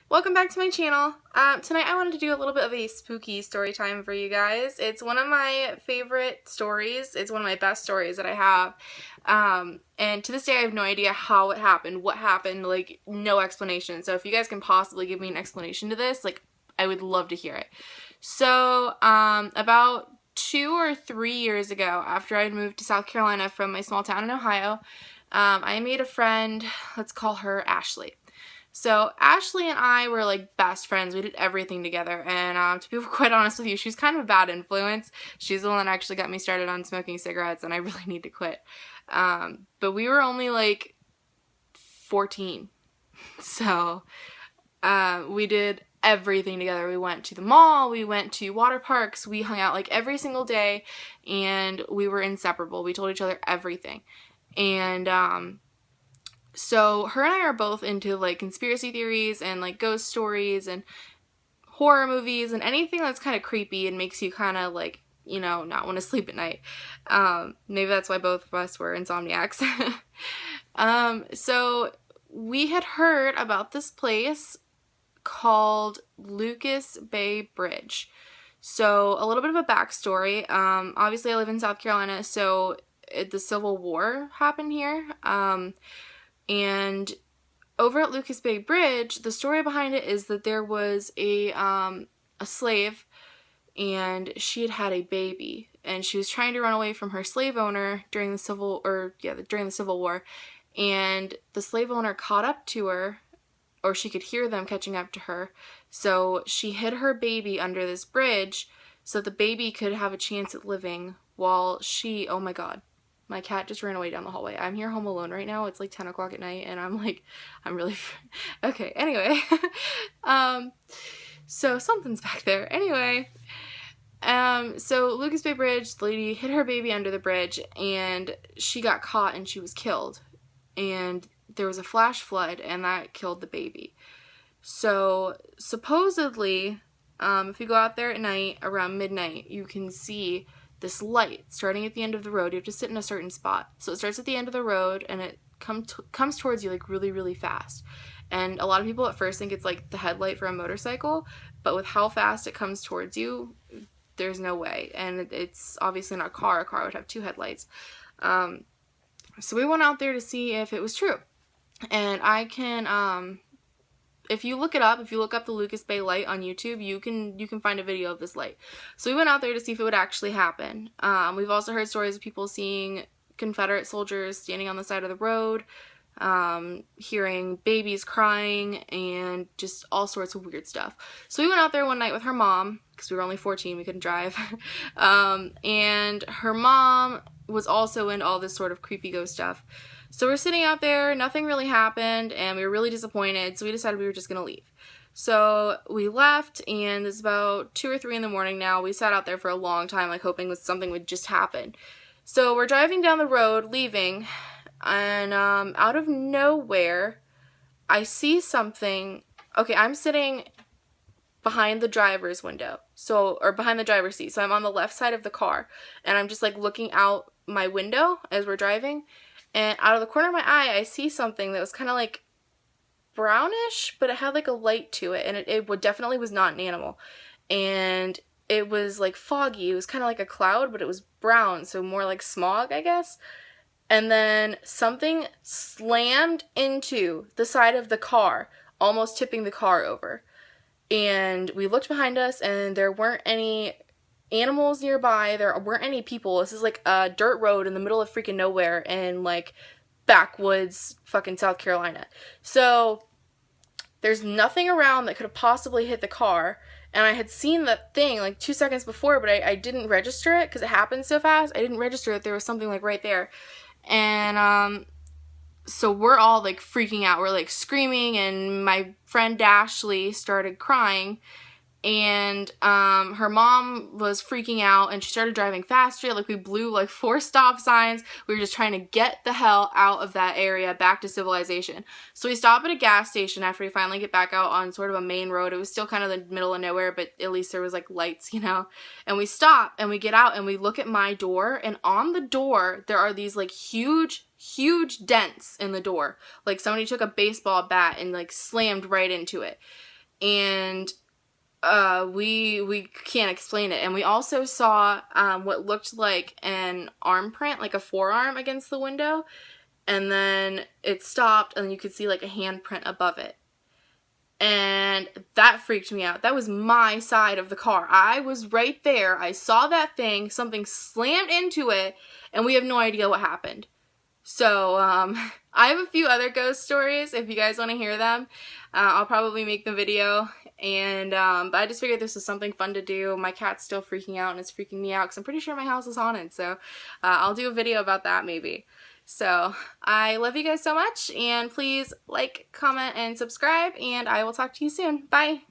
Welcome back to my channel. Tonight I wanted to do a little bit of a spooky story time for you guys. It's one of my favorite stories. It's one of my best stories that I have. And to this day I have no idea how it happened, what happened, like no explanation. So if you guys can possibly give me an explanation to this, like I would love to hear it. So about 2 or 3 years ago, after I'd moved to South Carolina from my small town in Ohio, I made a friend. Let's call her Ashley. So Ashley and I were like best friends. We did everything together, and to be quite honest with you, she's kind of a bad influence. She's the one that actually got me started on smoking cigarettes, and I really need to quit. But we were only like 14, so we did everything together. We went to the mall, we went to water parks, we hung out like every single day, and we were inseparable. We told each other everything. And so her and I are both into like conspiracy theories and like ghost stories and horror movies and anything that's kind of creepy and makes you kind of like, you know, not want to sleep at night. Maybe that's why both of us were insomniacs. So we had heard about this place called Lucas Bay Bridge. So a little bit of a backstory. Obviously I live in South Carolina, so the Civil War happened here. And over at Lucas Bay Bridge, the story behind it is that there was a slave, and she had had a baby, and she was trying to run away from her slave owner during the Civil War, and the slave owner caught up to her, or she could hear them catching up to her, so she hid her baby under this bridge so the baby could have a chance at living while she, oh my god. My cat just ran away down the hallway. I'm here home alone right now. It's like 10 o'clock at night, and I'm really... Okay, anyway. So something's back there. Anyway. So Lucas Bay Bridge, the lady hid her baby under the bridge, and she got caught, and she was killed. And there was a flash flood, and that killed the baby. So supposedly, if you go out there at night, around midnight, you can see this light starting at the end of the road. You have to sit in a certain spot. So it starts at the end of the road, and it comes towards you like really, really fast. And a lot of people at first think it's like the headlight for a motorcycle, but with how fast it comes towards you, there's no way. And it's obviously not a car. A car would have 2 headlights. So we went out there to see if it was true. And I can, if you look it up, if you look up the Lucas Bay light on YouTube, you can find a video of this light. So we went out there to see if it would actually happen. We've also heard stories of people seeing Confederate soldiers standing on the side of the road, hearing babies crying, and just all sorts of weird stuff. So we went out there one night with her mom, because we were only 14, we couldn't drive. And her mom was also into all this sort of creepy ghost stuff. So we're sitting out there, nothing really happened, and we were really disappointed, so we decided we were just going to leave. So we left, and it's about 2 or 3 in the morning now. We sat out there for a long time, like hoping something would just happen. So we're driving down the road, leaving, and out of nowhere, I see something. Okay, I'm sitting behind the driver's window, or behind the driver's seat, so I'm on the left side of the car, and I'm just like looking out my window as we're driving. And out of the corner of my eye, I see something that was kind of like brownish, but it had like a light to it, and it definitely was not an animal. And it was like foggy. It was kind of like a cloud, but it was brown, so more like smog, I guess. And then something slammed into the side of the car, almost tipping the car over. And we looked behind us, and there weren't any animals nearby, there weren't any people. This is like a dirt road in the middle of freaking nowhere in like backwoods fucking South Carolina. So there's nothing around that could have possibly hit the car, and I had seen that thing like 2 seconds before, but I didn't register it because it happened so fast. I didn't register that there was something like right there. And so we're all like freaking out, we're like screaming, and my friend Ashley started crying. And her mom was freaking out, and she started driving faster. Like, we blew like 4 stop signs. We were just trying to get the hell out of that area, back to civilization. So we stop at a gas station after we finally get back out on sort of a main road. It was still kind of the middle of nowhere, but at least there was like lights, you know. And we stop, and we get out, and we look at my door, and on the door there are these like huge dents in the door. Like somebody took a baseball bat and like slammed right into it. and we can't explain it. And we also saw what looked like an arm print, like a forearm against the window, and then it stopped and you could see like a handprint above it. And that freaked me out. That was my side of the car. I was right there. I saw that thing, something slammed into it, and we have no idea what happened. So, I have a few other ghost stories if you guys want to hear them. I'll probably make the video, and but I just figured this was something fun to do. My cat's still freaking out, and it's freaking me out because I'm pretty sure my house is haunted, so I'll do a video about that maybe. So, I love you guys so much, and please like, comment, and subscribe, and I will talk to you soon. Bye!